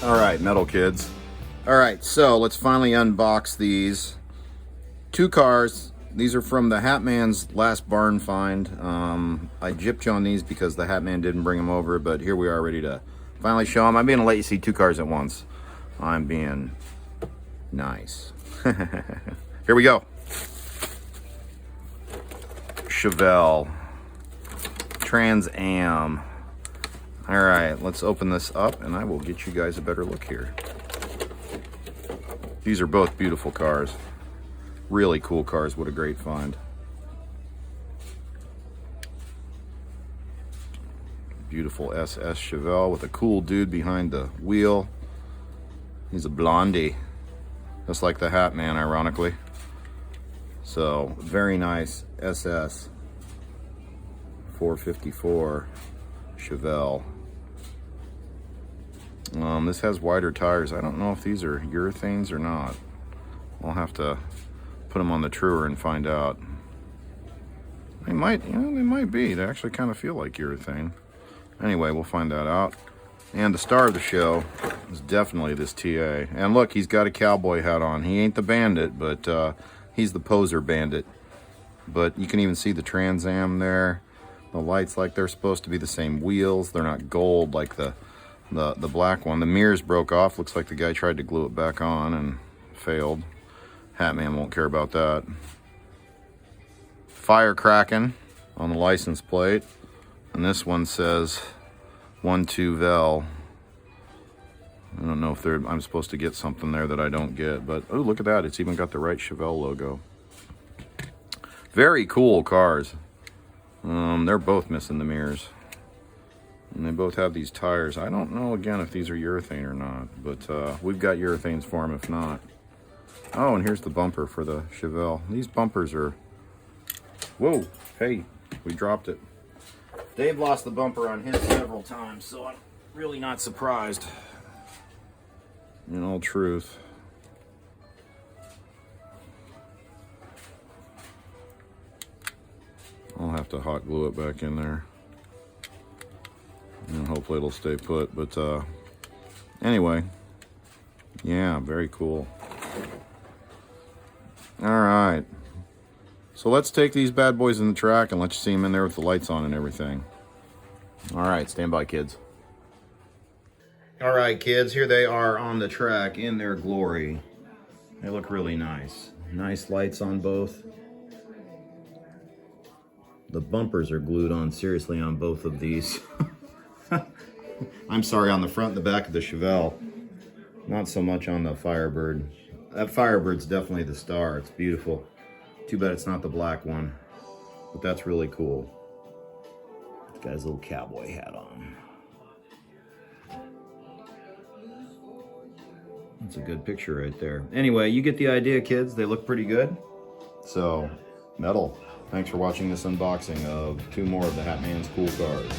All right, metal kids. All right, so let's finally unbox these two cars. These are from the Hatman's last barn find. I gypped you on these because the Hatman didn't bring them over, but here we are ready to finally show them. I'm going to let you see two cars at once. I'm being nice. Here we go. Chevelle Trans Am. All right, let's open this up and I will get you guys a better look here. These are both beautiful cars. Really cool cars. What a great find. Beautiful SS Chevelle with a cool dude behind the wheel. He's a blondie, just like the Hatman, ironically. So, very nice SS 454 Chevelle. This has wider tires. I don't know if these are urethanes or not. I'll have to put them on the truer and find out. They might, they might be. They actually kind of feel like urethane. Anyway, we'll find that out. And the star of the show is definitely this TA. And look, he's got a cowboy hat on. He ain't the bandit, but he's the poser bandit. But you can even see the Trans Am there. The lights like they're supposed to be the same wheels. They're not gold like the black one. The mirrors broke off. Looks like the guy tried to glue it back on and failed. Hatman won't care about that. Fire cracking on the license plate. And this one says 12 Vel. I don't know if I'm supposed to get something there that I don't get, but oh, look at that. It's even got the right Chevelle logo. Very cool cars. They're both missing the mirrors. And they both have these tires. I don't know, again, if these are urethane or not, but we've got urethanes for them if not. Oh, and here's the bumper for the Chevelle. These bumpers are... Whoa, hey, we dropped it. Dave lost the bumper on his several times, so I'm really not surprised. In all truth. I'll have to hot glue it back in there. And hopefully it'll stay put, but anyway, yeah, very cool. All right, so let's take these bad boys in the track and let you see them in there with the lights on and everything. All right, stand by, kids. All right, kids, here they are on the track in their glory. They look really nice. Nice lights on both. The bumpers are glued on seriously on both of these. I'm sorry, on the front and the back of the Chevelle. Not so much on the Firebird. That Firebird's definitely the star. It's beautiful. Too bad it's not the black one. But that's really cool. It's got his little cowboy hat on. That's a good picture right there. Anyway, you get the idea, kids. They look pretty good. So, metal. Thanks for watching this unboxing of two more of the Hatman's cool cars.